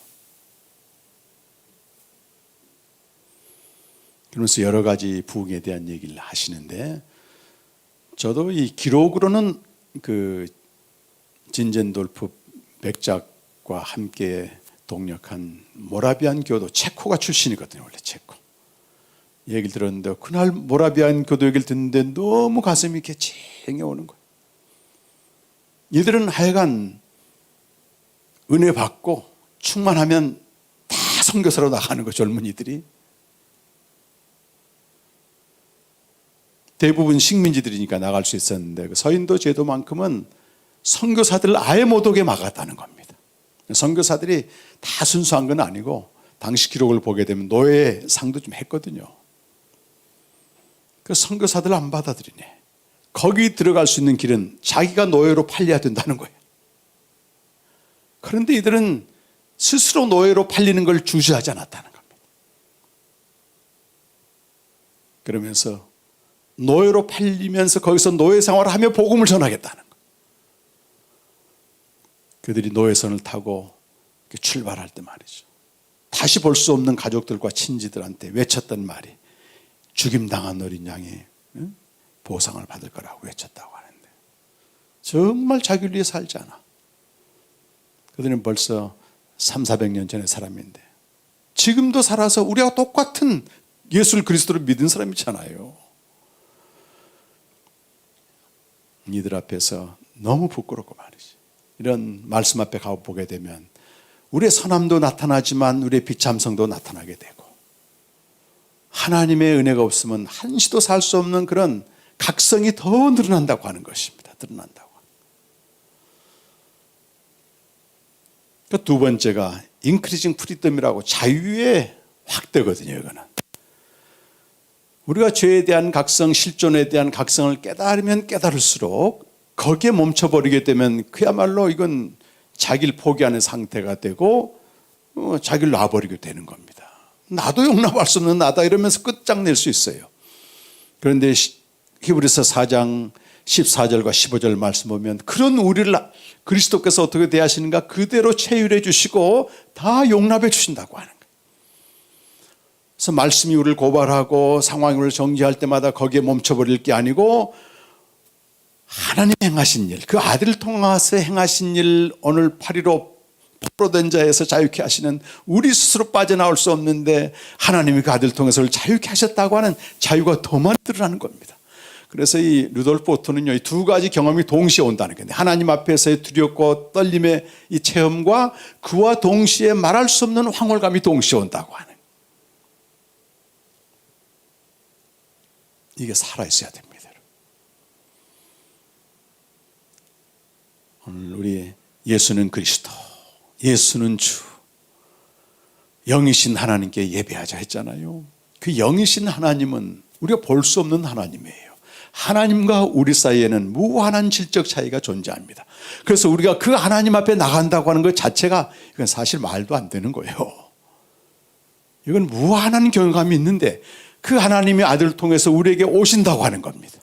그러면서 여러 가지 부흥에 대한 얘기를 하시는데, 저도 이 기록으로는 그 진젠돌프 백작과 함께 동력한 모라비안 교도, 체코가 출신이거든요. 원래 체코. 얘기를 들었는데 그날 모라비안 교도 얘기를 듣는데 너무 가슴이 이렇게 쟁여오는 거예요. 이들은 하여간 은혜 받고 충만하면 다 선교사로 나가는 거, 젊은이들이. 대부분 식민지들이니까 나갈 수 있었는데 그 서인도 제도만큼은 선교사들을 아예 못 오게 막았다는 겁니다. 선교사들이 다 순수한 건 아니고 당시 기록을 보게 되면 노예상도 좀 했거든요. 그 선교사들을 안 받아들이네. 거기 들어갈 수 있는 길은 자기가 노예로 팔려야 된다는 거예요. 그런데 이들은 스스로 노예로 팔리는 걸 주저하지 않았다는 겁니다. 그러면서 노예로 팔리면서 거기서 노예 생활을 하며 복음을 전하겠다는 거예요. 그들이 노예선을 타고 출발할 때 말이죠, 다시 볼 수 없는 가족들과 친지들한테 외쳤던 말이 죽임당한 어린 양이 보상을 받을 거라고 외쳤다고 하는데, 정말 자기를 위해 살지 않아. 그들은 벌써 300~400년 전의 사람인데 지금도 살아서 우리와 똑같은 예수 그리스도를 믿은 사람이잖아요. 이들 앞에서 너무 부끄럽고 말이지. 이런 말씀 앞에 가고 보게 되면 우리의 선함도 나타나지만 우리의 비참성도 나타나게 되고, 하나님의 은혜가 없으면 한시도 살 수 없는 그런 각성이 더 늘어난다고 하는 것입니다. 드러난다고. 그 두 번째가 인크리징 프리덤이라고 자유의 확대거든요. 이거는 우리가 죄에 대한 각성, 실존에 대한 각성을 깨달으면 깨달을수록 거기에 멈춰버리게 되면 그야말로 이건 자기를 포기하는 상태가 되고 자기를 놔버리게 되는 겁니다. 나도 용납할 수 없는 나다 이러면서 끝장낼 수 있어요. 그런데 히브리서 4장 14절과 15절 말씀 보면 그런 우리를 그리스도께서 어떻게 대하시는가 그대로 체휼해 주시고 다 용납해 주신다고 하는 거예요. 그래서 말씀이 우리를 고발하고 상황이 우리를 정죄할 때마다 거기에 멈춰버릴 게 아니고 하나님 행하신 일, 그 아들을 통해서 행하신 일, 오늘 8.15 포로된 자에서 자유케 하시는, 우리 스스로 빠져나올 수 없는데 하나님이 그 아들을 통해서 자유케 하셨다고 하는 자유가 더 많이 드러나는 겁니다. 그래서 이 루돌프 오토는요, 이 두 가지 경험이 동시에 온다는 건데, 하나님 앞에서의 두렵고 떨림의 이 체험과 그와 동시에 말할 수 없는 황홀감이 동시에 온다고 하는, 이게 살아있어야 됩니다. 오늘 우리 예수는 그리스도, 예수는 주, 영이신 하나님께 예배하자 했잖아요. 그 영이신 하나님은 우리가 볼 수 없는 하나님이에요. 하나님과 우리 사이에는 무한한 질적 차이가 존재합니다. 그래서 우리가 그 하나님 앞에 나간다고 하는 것 자체가 이건 사실 말도 안 되는 거예요. 이건 무한한 경험이 있는데 그 하나님의 아들을 통해서 우리에게 오신다고 하는 겁니다.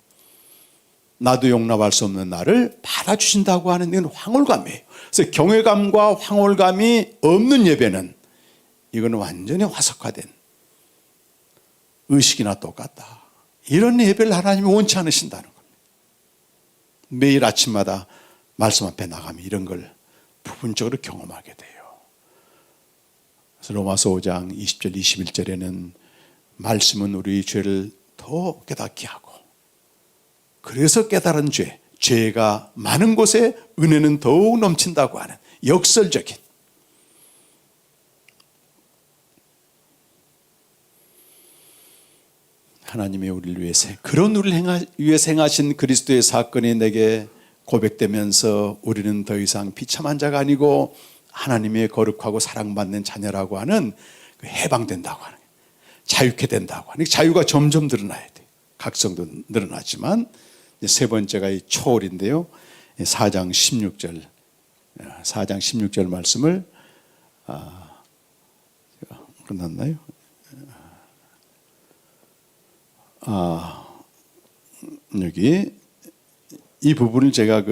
나도 용납할 수 없는 나를 받아주신다고 하는 건 황홀감이에요. 그래서 경외감과 황홀감이 없는 예배는 이거는 완전히 화석화된 의식이나 똑같다. 이런 예배를 하나님이 원치 않으신다는 겁니다. 매일 아침마다 말씀 앞에 나가면 이런 걸 부분적으로 경험하게 돼요. 그래서 로마서 5장 20절 21절에는 말씀은 우리 죄를 더 깨닫게 하고, 그래서 깨달은 죄가 많은 곳에 은혜는 더욱 넘친다고 하는 역설적인, 하나님의 우리를 위해서, 그런 우리를 위해서 행하신 그리스도의 사건이 내게 고백되면서 우리는 더 이상 비참한 자가 아니고 하나님의 거룩하고 사랑받는 자녀라고 하는, 해방된다고 하는, 자유케 된다고 하는, 자유가 점점 늘어나야 돼요. 각성도 늘어나지만 세 번째가 이 초월인데요. 4장 16절 말씀을 끝났나요? 여기 이 부분을 제가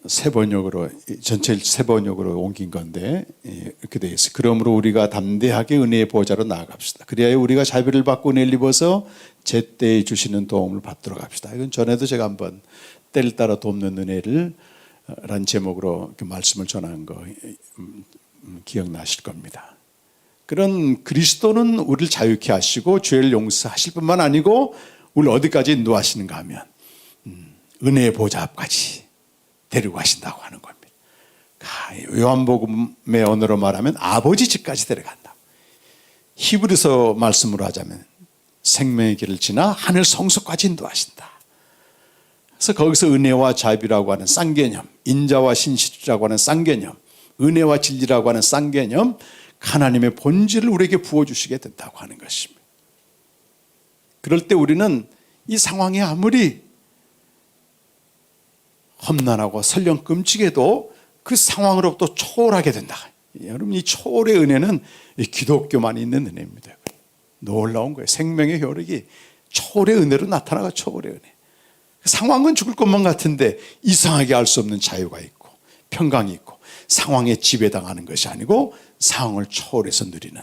세 번역으로, 전체 세 번역으로 옮긴 건데 이렇게 되어 있어요. 그러므로 우리가 담대하게 은혜의 보좌로 나아갑시다. 그리하여 우리가 자비를 받고 은혜를 입어서 제때에 주시는 도움을 받도록 합시다. 이건 전에도 제가 한번 때를 따라 돕는 은혜를 라는 제목으로 말씀을 전한 거 기억나실 겁니다. 그런 그리스도는 우리를 자유케 하시고 죄를 용서하실 뿐만 아니고 우리를 어디까지 인도하시는가 하면 은혜의 보좌 앞까지 데리고 가신다고 하는 겁니다. 요한복음의 언어로 말하면 아버지 집까지 데려간다. 히브리서 말씀으로 하자면 생명의 길을 지나 하늘 성소까지 인도하신다. 그래서 거기서 은혜와 자비라고 하는 쌍개념, 인자와 신실이라고 하는 쌍개념, 은혜와 진리라고 하는 쌍개념, 하나님의 본질을 우리에게 부어주시게 된다고 하는 것입니다. 그럴 때 우리는 이 상황이 아무리 험난하고 설령 끔찍해도 그 상황으로부터 초월하게 된다. 여러분, 이 초월의 은혜는 기독교만 있는 은혜입니다. 놀라운 거예요. 생명의 효력이 초월의 은혜로 나타나가, 초월의 은혜. 상황은 죽을 것만 같은데 이상하게 알 수 없는 자유가 있고 평강이 있고, 상황에 지배당하는 것이 아니고 상황을 초월해서 누리는,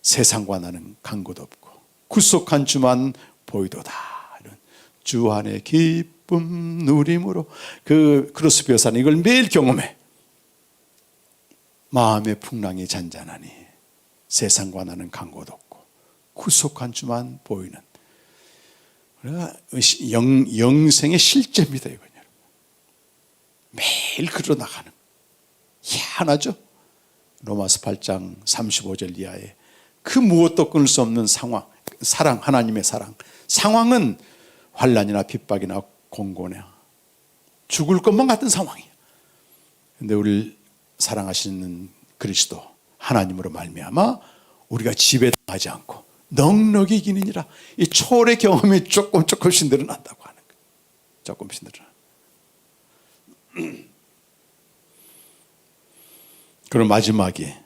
세상과 나는 간 곳 없고 구속한 주만 보이도다. 이런 주 안의 기쁨 누림으로, 크로스 벼사는 이걸 매일 경험해. 마음의 풍랑이 잔잔하니 세상과 나는 간 곳 없고 구속한 주만 보이는, 영생의 실제입니다. 이건 매일 걸어 나가는, 희한하죠? 로마서 8장 35절 이하에 그 무엇도 끊을 수 없는 상황, 사랑, 하나님의 사랑. 상황은 환난이나 핍박이나 공고나 죽을 것만 같은 상황이에요. 그런데 우리를 사랑하시는 그리스도 하나님으로 말미암아 우리가 지배당하지 않고 넉넉히 이기느니라. 이 초월의 경험이 조금씩 늘어난다고 하는 거예요. 조금씩 늘어나. 그럼 마지막에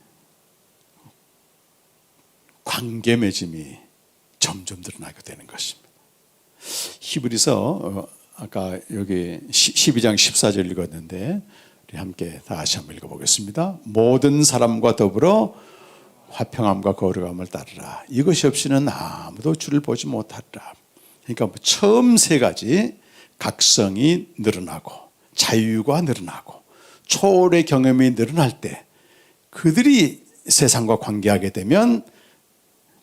관계 맺음이 점점 늘어나게 되는 것입니다. 히브리서 아까 여기 12장 14절 읽었는데 우리 함께 다시 한번 읽어보겠습니다. 모든 사람과 더불어 화평함과 거룩함을 따르라. 이것이 없이는 아무도 주를 보지 못하리라. 그러니까 처음 세 가지, 각성이 늘어나고 자유가 늘어나고 초월의 경험이 늘어날 때 그들이 세상과 관계하게 되면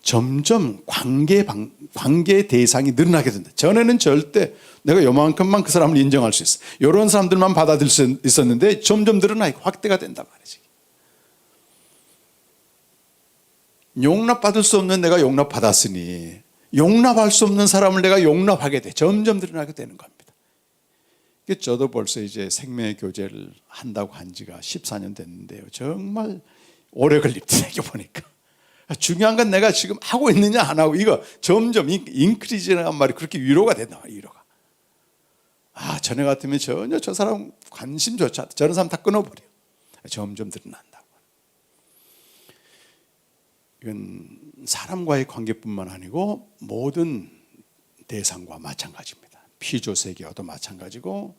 점점 관계 대상이 늘어나게 된다. 전에는 절대 내가 요만큼만 그 사람을 인정할 수 있어. 이런 사람들만 받아들일 수 있었는데 점점 늘어나 확대가 된단 말이지. 용납받을 수 없는 내가 용납받았으니 용납할 수 없는 사람을 내가 용납하게 돼. 점점 늘어나게 되는 겁니다. 저도 벌써 이제 생명의 교제를 한다고 한 지가 14년 됐는데요. 정말 오래 걸립니다. 이렇게 보니까. 중요한 건 내가 지금 하고 있느냐 안 하고 이거 점점 인크리즈라는 말이 그렇게 위로가 된다. 위로가. 전에 같으면 전혀 저 사람 관심조차 저런 사람 다 끊어버려. 점점 늘어난다고. 이건 사람과의 관계뿐만 아니고 모든 대상과 마찬가지입니다. 피조세계와도 마찬가지고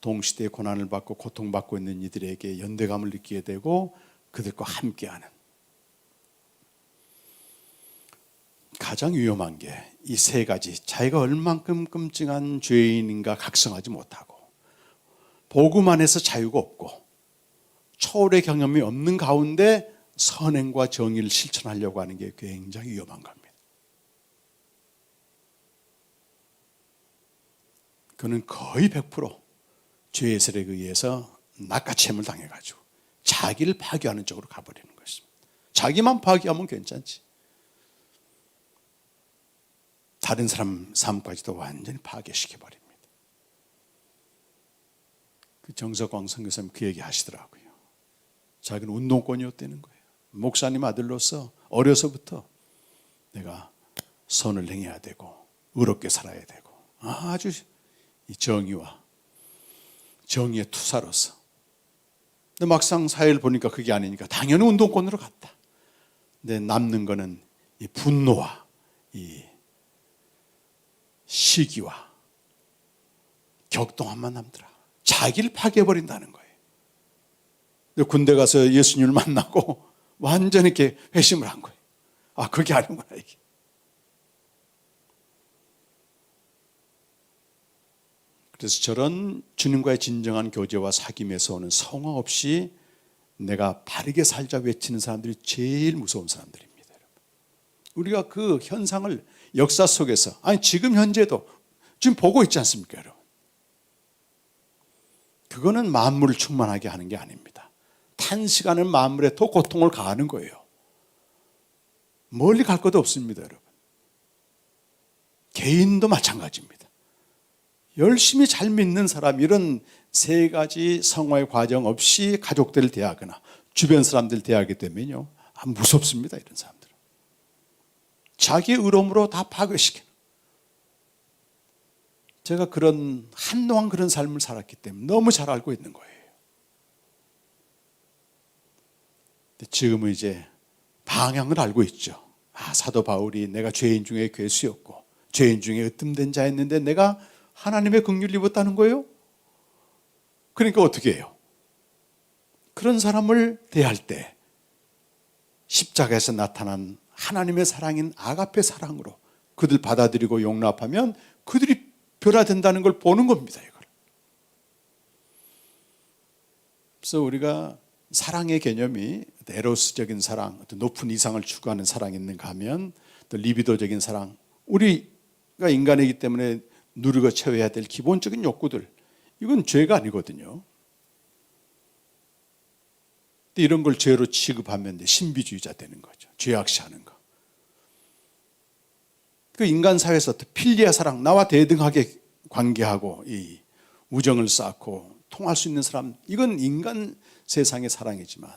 동시대의 고난을 받고 고통받고 있는 이들에게 연대감을 느끼게 되고 그들과 함께하는 가장 위험한 게 이 세 가지, 자기가 얼만큼 끔찍한 죄인인가 각성하지 못하고 복음 안에서 자유가 없고 초월의 경험이 없는 가운데 선행과 정의를 실천하려고 하는 게 굉장히 위험한 겁니다. 그는 거의 100% 죄의 세력에 의해서 낚아채임을 당해가지고 자기를 파괴하는 쪽으로 가버리는 것입니다. 자기만 파괴하면 괜찮지. 다른 사람 삶까지도 완전히 파괴시켜버립니다. 그 정석광 선교사님 그 얘기 하시더라고요. 자기는 운동권이었다는 거예요. 목사님 아들로서 어려서부터 내가 선을 행해야 되고 의롭게 살아야 되고 아주 이 정의와 정의의 투사로서. 근데 막상 사회를 보니까 그게 아니니까 당연히 운동권으로 갔다. 근데 남는 거는 이 분노와 이 시기와 격동함만 남더라. 자기를 파괴해버린다는 거예요. 근데 군대 가서 예수님을 만나고 완전히 이렇게 회심을 한 거예요. 그게 아니구나 이게. 그래서 저런 주님과의 진정한 교제와 사귐에서 오는 성화 없이 내가 바르게 살자 외치는 사람들이 제일 무서운 사람들입니다. 여러분. 우리가 그 현상을 역사 속에서 지금 현재도 지금 보고 있지 않습니까, 여러분? 그거는 만물을 충만하게 하는 게 아닙니다. 탄식하는 만물에 더 고통을 가하는 거예요. 멀리 갈 것도 없습니다, 여러분. 개인도 마찬가지입니다. 열심히 잘 믿는 사람, 이런 세 가지 성화의 과정 없이 가족들을 대하거나 주변 사람들 대하게 되면요, 무섭습니다, 이런 사람들은. 자기의 의로움으로 다 파괴시키는. 제가 한동안 그런 삶을 살았기 때문에 너무 잘 알고 있는 거예요. 지금은 이제 방향을 알고 있죠. 사도 바울이 내가 죄인 중에 괴수였고 죄인 중에 으뜸된 자였는데 내가 하나님의 긍휼을 입었다는 거예요. 그러니까 어떻게 해요? 그런 사람을 대할 때 십자가에서 나타난 하나님의 사랑인 아가페 사랑으로 그들 받아들이고 용납하면 그들이 변화된다는 걸 보는 겁니다. 이걸. 그래서 우리가 사랑의 개념이 에로스적인 사랑, 어떤 높은 이상을 추구하는 사랑이 있는가 하면 또 리비도적인 사랑, 우리가 인간이기 때문에 누리고 채워야 될 기본적인 욕구들, 이건 죄가 아니거든요. 근데 이런 걸 죄로 취급하면 신비주의자 되는 거죠. 죄악시하는 거. 그 인간 사회에서 필리아 사랑, 나와 대등하게 관계하고 이 우정을 쌓고 통할 수 있는 사람, 이건 인간 세상의 사랑이지만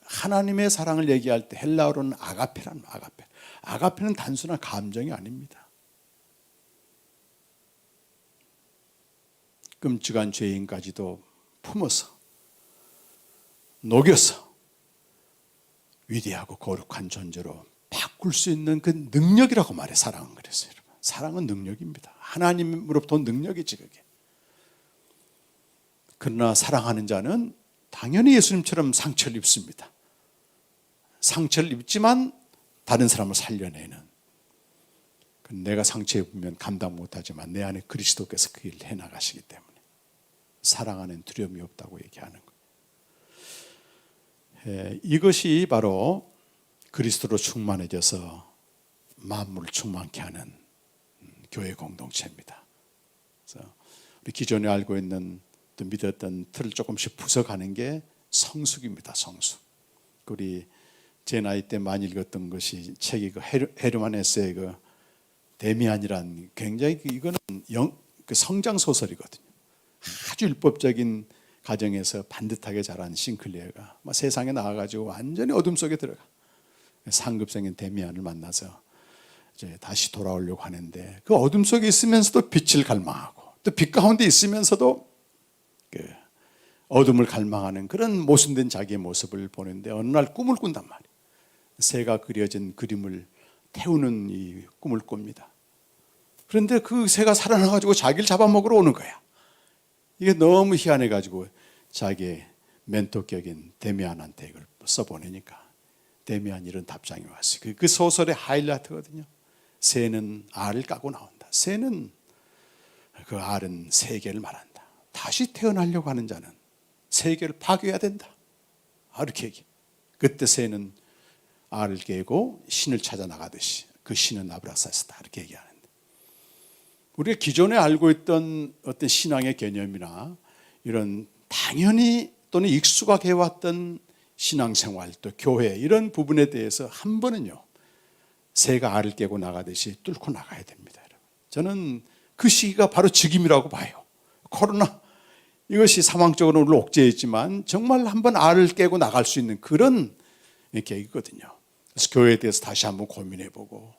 하나님의 사랑을 얘기할 때 헬라어로는 아가페라는 아가페. 아가페는 단순한 감정이 아닙니다. 끔찍한 죄인까지도 품어서 녹여서 위대하고 거룩한 존재로 바꿀 수 있는 그 능력이라고 말해. 사랑은 그랬어요. 여러분. 사랑은 능력입니다. 하나님으로부터 온 능력이지 그게. 그러나 사랑하는 자는 당연히 예수님처럼 상처를 입습니다. 상처를 입지만 다른 사람을 살려내는, 내가 상처 입으면 감당 못하지만 내 안에 그리스도께서 그 일을 해나가시기 때문에 사랑 안에는 두려움이 없다고 얘기하는 거예요. 이것이 바로 그리스도로 충만해져서 만물을 충만케 하는 교회 공동체입니다. 그래서 우리 기존에 알고 있는 또 믿었던 틀을 조금씩 부숴가는 게 성숙입니다. 성숙. 우리 제 나이 때 많이 읽었던 것이 책이 헤르만 헤세의 데미안이란, 굉장히 이거는 성장 소설이거든요. 아주 율법적인 가정에서 반듯하게 자란 싱클리어가 세상에 나와가지고 완전히 어둠 속에 들어가 상급생인 데미안을 만나서 이제 다시 돌아오려고 하는데, 그 어둠 속에 있으면서도 빛을 갈망하고 또 빛 가운데 있으면서도 그 어둠을 갈망하는 그런 모순된 자기의 모습을 보는데, 어느 날 꿈을 꾼단 말이에요. 새가 그려진 그림을 태우는 이 꿈을 꿉니다. 그런데 그 새가 살아나가지고 자기를 잡아먹으러 오는 거야. 이게 너무 희한해가지고 자기의 멘토격인 데미안한테 이걸 써보내니까 데미안이 이런 답장이 왔어요. 그 소설의 하이라이트거든요. 새는 알을 까고 나온다. 새는, 그 알은 세계를 말한다. 다시 태어나려고 하는 자는 세계를 파괴해야 된다. 이렇게 얘기해. 그때 새는 알을 깨고 신을 찾아 나가듯이 그 신은 아브라사스다, 이렇게 얘기하는데, 우리가 기존에 알고 있던 어떤 신앙의 개념이나 이런 당연히 또는 익숙하게 해왔던 신앙생활, 또 교회, 이런 부분에 대해서 한 번은요, 새가 알을 깨고 나가듯이 뚫고 나가야 됩니다. 저는 그 시기가 바로 지금이라고 봐요. 코로나, 이것이 사망적으로 우리를 옥죄했지만 정말 한번 알을 깨고 나갈 수 있는 그런 계기거든요. 그래서 교회에 대해서 다시 한번 고민해보고,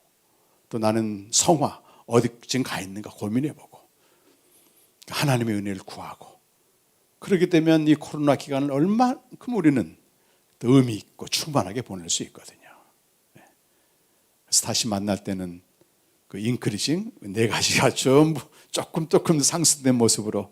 또 나는 성화 어디쯤 가 있는가 고민해보고, 하나님의 은혜를 구하고, 그렇게 되면 이 코로나 기간을 얼마큼 우리는 더 의미 있고 충만하게 보낼 수 있거든요. 그래서 다시 만날 때는 그 인크리징 네 가지가 전부 조금 상승된 모습으로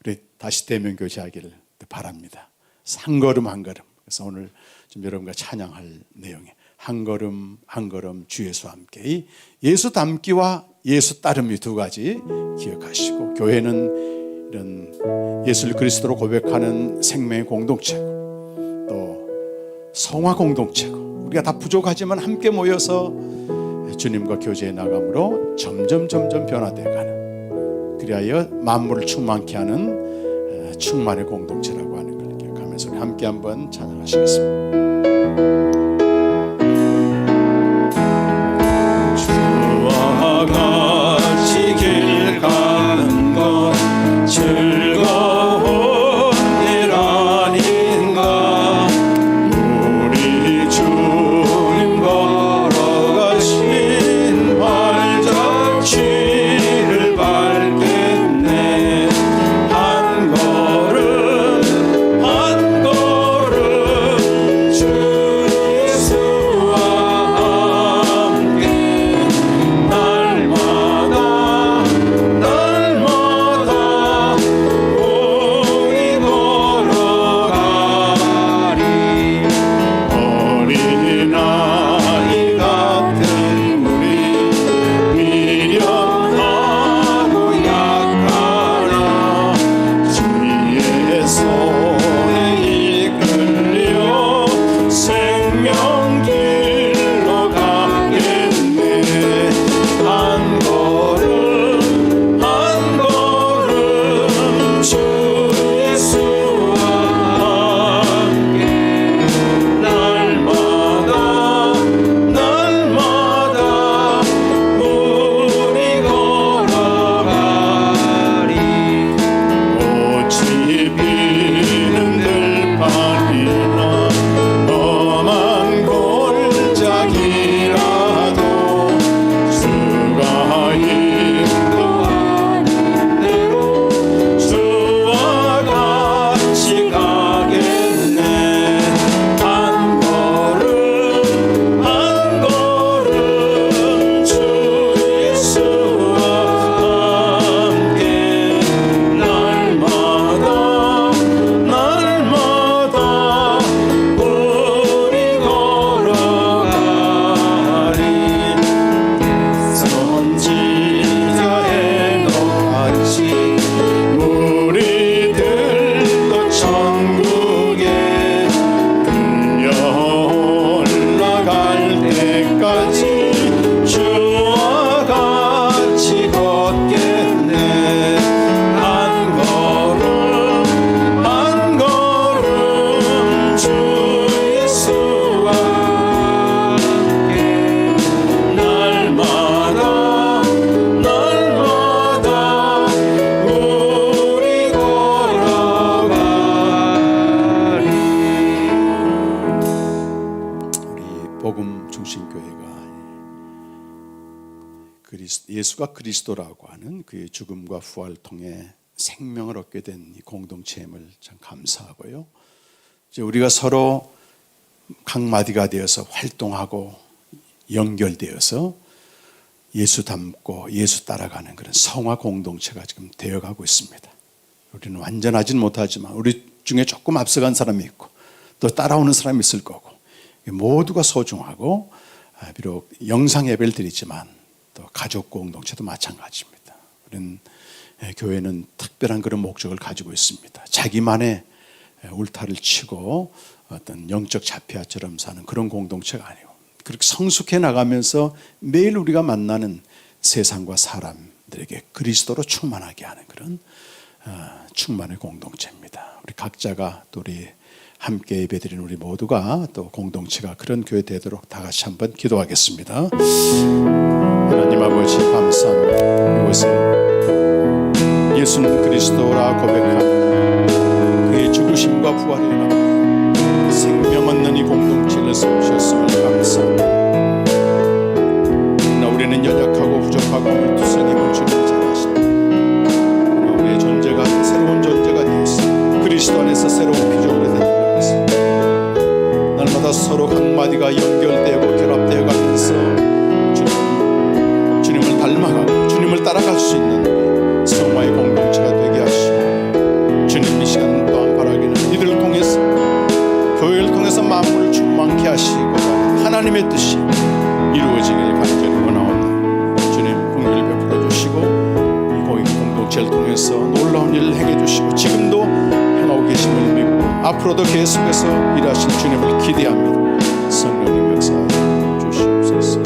우리 다시 대면교제하기를 바랍니다. 한 걸음 한 걸음. 그래서 오늘 좀 여러분과 찬양할 내용에 한 걸음 한 걸음 주 예수와 함께, 이 예수 닮기와 예수 따름이 두 가지 기억하시고, 교회는 이런 예수를 그리스도로 고백하는 생명의 공동체고 또 성화 공동체고, 우리가 다 부족하지만 함께 모여서 주님과 교제해 나감으로 점점 변화되어가는, 그리하여 만물을 충만케 하는 충만의 공동체라고 하는 걸 기억하면서 우리 함께 한번 찬양하시겠습니다. 주와 같이 길 가는 것 즐거운 일 아닌가. 우리 주님 걸어가신 발자취를 밟겠네. 한 걸음 한 걸음 주의 예수가 그리스도라고 하는 그의 죽음과 부활을 통해 생명을 얻게 된 이 공동체임을 참 감사하고요. 이제 우리가 서로 각 마디가 되어서 활동하고 연결되어서 예수 닮고 예수 따라가는 그런 성화 공동체가 지금 되어가고 있습니다. 우리는 완전하진 못하지만 우리 중에 조금 앞서간 사람이 있고 또 따라오는 사람이 있을 거고 모두가 소중하고 비록 영상 예배를 드리지만 또 가족 공동체도 마찬가지입니다. 우리는 교회는 특별한 그런 목적을 가지고 있습니다. 자기만의 울타리를 치고 어떤 영적 자폐아처럼 사는 그런 공동체가 아니고 그렇게 성숙해 나가면서 매일 우리가 만나는 세상과 사람들에게 그리스도로 충만하게 하는 그런 충만의 공동체입니다. 우리 각자가 또 우리 함께 예배드리는 우리 모두가 또 공동체가 그런 교회 되도록 다 같이 한번 기도하겠습니다. 하나님 아버지 감사합니다. 이곳에 예수는 그리스도라 고백하는 그의 죽으심과 부활이 일어나고 생명 얻는 이 공동체를 세우셨음을 감사합니다. 그러나 우리는 연약하고 부족하고 물투성임을 주님이 잘 아십니다. 우리의 존재가 새로운 존재가 되었습니다. 그리스도 안에서 새로운 피조물이 되는 날마다 서로 한마디가 연결되고 결합되어 가면서 주님을 닮아가고 주님을 따라갈 수 있는 성화의 공동체가 되게 하시고 주님 이 시간 또한 바라기는 이들을 통해서 교회를 통해서 만물을 충만케 하시고 하나님의 뜻이 이루어지길 간절히 원하옵나이다. 주님 긍휼을 베풀어 주시고 이 공동체를 통해서 놀라운 일을 행해 주시고 지금도 행하고 계심을 믿고 앞으로도 계속해서 일하실 주님을 기대합니다. 성령님 역사하여 주시옵소서.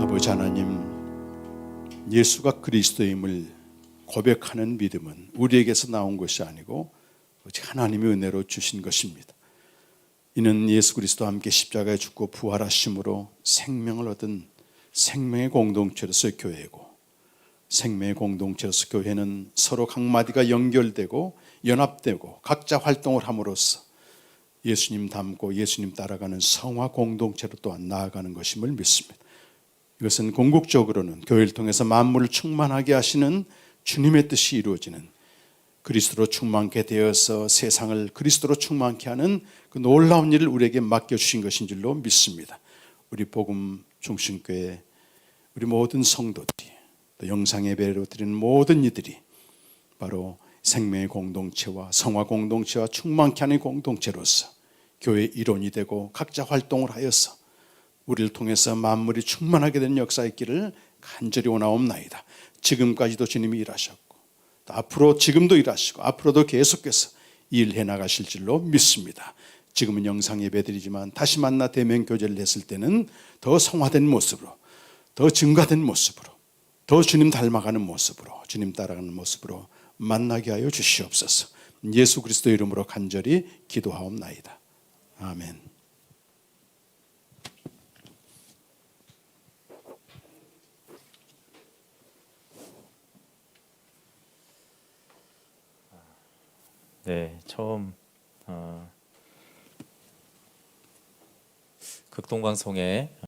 아버지 하나님, 예수가 그리스도임을 고백하는 믿음은 우리에게서 나온 것이 아니고 오직 하나님의 은혜로 주신 것입니다. 이는 예수 그리스도와 함께 십자가에 죽고 부활하심으로 생명을 얻은 생명의 공동체로서의 교회고 생명의 공동체로서 교회는 서로 각 마디가 연결되고 연합되고 각자 활동을 함으로써 예수님 닮고 예수님 따라가는 성화 공동체로 또한 나아가는 것임을 믿습니다. 이것은 궁극적으로는 교회를 통해서 만물을 충만하게 하시는 주님의 뜻이 이루어지는 그리스도로 충만케 되어서 세상을 그리스도로 충만케 하는 그 놀라운 일을 우리에게 맡겨주신 것인 줄로 믿습니다. 우리 복음 중심교회 우리 모든 성도들이 또 영상 예배로 드리는 모든 이들이 바로 생명의 공동체와 성화 공동체와 충만케 하는 공동체로서 교회의 일원이 되고 각자 활동을 하여서 우리를 통해서 만물이 충만하게 되는 역사 있기를 간절히 원하옵나이다. 지금까지도 주님이 일하셨고 또 앞으로 지금도 일하시고 앞으로도 계속해서 일해 나가실 줄로 믿습니다. 지금은 영상 예배드리지만 다시 만나 대면 교제를 했을 때는 더 성화된 모습으로 더 증가된 모습으로 더 주님 닮아가는 모습으로 주님 따라가는 모습으로 만나게 하여 주시옵소서. 예수 그리스도 이름으로 간절히 기도하옵나이다. 아멘. 네, 처음 극동방송에